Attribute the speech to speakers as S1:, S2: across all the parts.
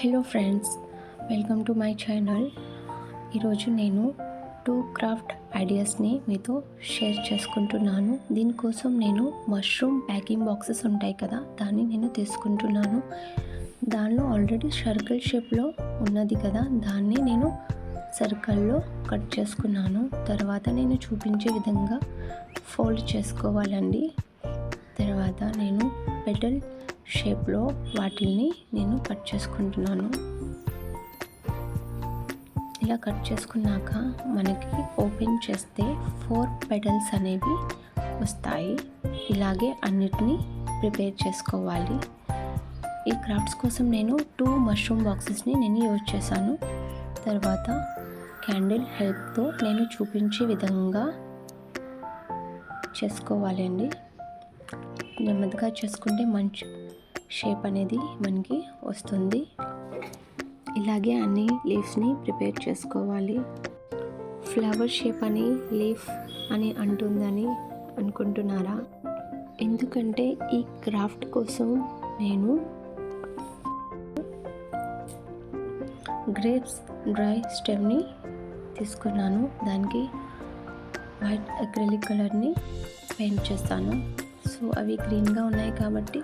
S1: Hello friends, welcome to my channel. ఈరోజు నేను 2 craft ఐడియాస్ని మీతో షేర్ చేసుకుంటున్నాను. దీనికోసం నేను మష్రూమ్ ప్యాకింగ్ బాక్సెస్ ఉంటాయి కదా, దాన్ని నేను తీసుకుంటున్నాను. దానిలో ఆల్రెడీ సర్కిల్ షేప్లో ఉన్నది కదా, దాన్ని నేను సర్కిల్లో కట్ చేసుకున్నాను. తర్వాత నేను చూపించే విధంగా ఫోల్డ్ చేసుకోవాలండి. తర్వాత నేను పెటల్ షేప్లో వాటిని నేను కట్ చేసుకుంటున్నాను. ఇలా కట్ చేసుకున్నాక మనకి ఓపెన్ చేస్తే 4 పెటల్స్ అనేవి వస్తాయి. ఇలాగే అన్నిటినీ ప్రిపేర్ చేసుకోవాలి. ఈ క్రాఫ్ట్స్ కోసం నేను 2 మష్రూమ్ బాక్సెస్ని నేను యూజ్ చేశాను. తర్వాత క్యాండిల్ హెల్ప్తో నేను చూపించే విధంగా చేసుకోవాలండి. నెమ్మదిగా చేసుకుంటే మంచి షేప్ అనేది మనకి వస్తుంది. ఇలాగే అన్ని లీవ్స్ని ప్రిపేర్ చేసుకోవాలి. ఫ్లవర్ షేప్ అని లీఫ్ అని అంటుందని అనుకుంటున్నారా? ఎందుకంటే ఈ క్రాఫ్ట్ కోసం నేను గ్రేప్స్ డ్రై స్టెమ్ని తీసుకున్నాను. దానికి వైట్ అక్రిలిక్ కలర్ని పెయింట్ చేస్తాను. సో అవి గ్రీన్గా ఉన్నాయి కాబట్టి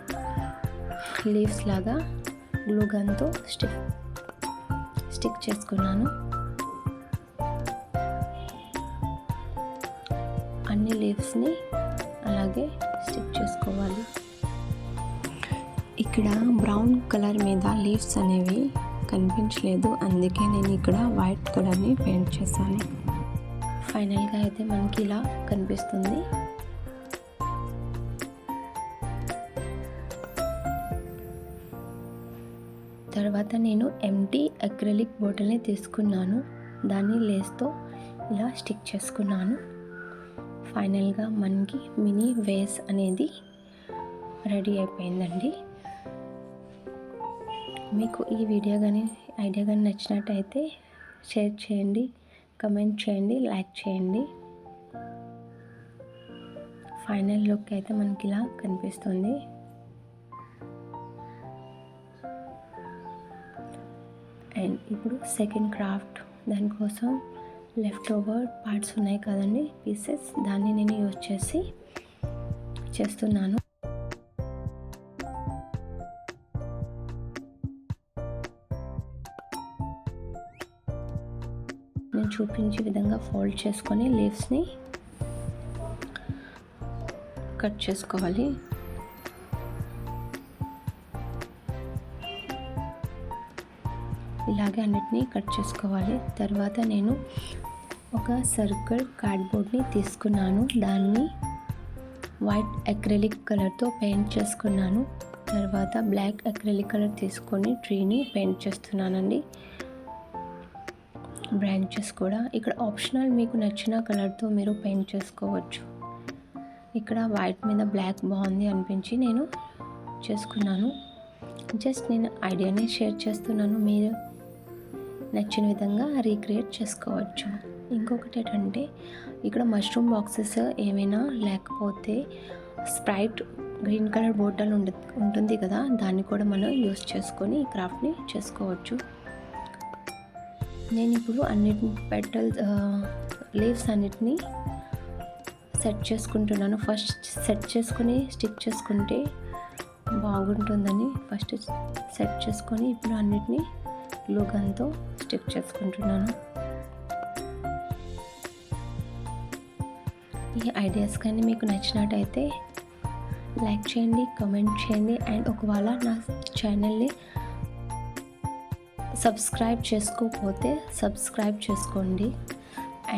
S1: లీవ్స్ లాగా గ్లూ గన్తో స్టిక్ చేసుకున్నాను. అన్ని లీవ్స్ని అలాగే స్టిక్ చేసుకోవాలి. ఇక్కడ బ్రౌన్ కలర్ మీద లీవ్స్ అనేవి కనిపించలేదు, అందుకే నేను ఇక్కడ వైట్ కలర్ని పెయింట్ చేశాను. ఫైనల్గా అయితే మనకి ఇలా కనిపిస్తుంది. తర్వాత నేను ఎంటీ అక్రిలిక్ బాటిల్ని తీసుకున్నాను. దాన్ని లేస్తో ఇలా స్టిక్ చేసుకున్నాను. ఫైనల్గా మనకి మినీ వేస్ అనేది రెడీ అయిపోయిందండి. మీకు ఈ వీడియో కానీ ఐడియా కానీ నచ్చినట్టయితే షేర్ చేయండి, కమెంట్ చేయండి, లైక్ చేయండి. ఫైనల్ లుక్ అయితే మనకి ఇలా కనిపిస్తుంది. అండ్ ఇప్పుడు సెకండ్ క్రాఫ్ట్, దానికోసం లెఫ్ట్ ఓవర్ పార్ట్స్ ఉన్నాయి కదండి, పీసెస్, దాన్ని నేను యూజ్ చేసి చేస్తున్నాను. నేను చూపించే విధంగా ఫోల్డ్ చేసుకొని లీవ్స్ని కట్ చేసుకోవాలి. ఇలాగే అన్నిటినీ కట్ చేసుకోవాలి. తర్వాత నేను ఒక సర్కిల్ కార్డ్బోర్డ్ని తీసుకున్నాను. దాన్ని వైట్ అక్రిలిక్ కలర్తో పెయింట్ చేసుకున్నాను. తర్వాత బ్లాక్ అక్రిలిక్ కలర్ తీసుకొని ట్రీని పెయింట్ చేస్తున్నానండి. బ్రాంచెస్ కూడా ఇక్కడ ఆప్షనల్, మీకు నచ్చిన కలర్తో మీరు పెయింట్ చేసుకోవచ్చు. ఇక్కడ వైట్ మీద బ్లాక్ బాగుంది అనిపించి నేను చేసుకున్నాను. జస్ట్ నేను ఐడియాని షేర్ చేస్తున్నాను, మీరు నచ్చిన విధంగా రీక్రియేట్ చేసుకోవచ్చు. ఇంకొకటి ఏంటంటే ఇక్కడ మష్రూమ్ బాక్సెస్ ఏమైనా లేకపోతే స్ప్రైట్ గ్రీన్ కలర్ బాటిల్ ఉంటుంది కదా, దాన్ని కూడా మనం యూస్ చేసుకొని ఈ క్రాఫ్ట్ని చేసుకోవచ్చు. నేను ఇప్పుడు అన్నిటిని లీవ్స్ అన్నిటినీ సెట్ చేసుకుంటున్నాను. ఫస్ట్ సెట్ చేసుకొని స్టిక్ చేసుకుంటే బాగుంటుందని ఫస్ట్ సెట్ చేసుకొని ఇప్పుడు అన్నిటినీ గ్లూ గన్తో స్టిక్ చేసుకుంటున్నాను. ఈ ఐడియాస్ కానీ మీకు నచ్చినట్టయితే లైక్ చేయండి, కమెంట్ చేయండి. అండ్ ఒకవేళ నా ఛానల్ని సబ్స్క్రైబ్ చేసుకోకపోతే సబ్స్క్రైబ్ చేసుకోండి.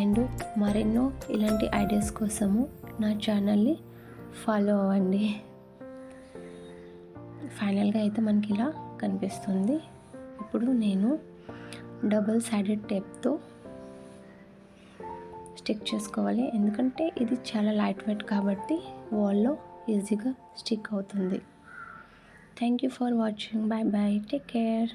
S1: అండ్ మరెన్నో ఇలాంటి ఐడియాస్ కోసము నా ఛానల్ని ఫాలో అవ్వండి. ఫైనల్గా అయితే మనకి ఇలా కనిపిస్తుంది. ఇప్పుడు నేను డబుల్ సైడెడ్ టేప్తో స్టిక్ చేసుకోవాలి, ఎందుకంటే ఇది చాలా లైట్ వెయిట్ కాబట్టి వాల్లో ఈజీగా స్టిక్ అవుతుంది. Thank you for watching. Bye bye, take care.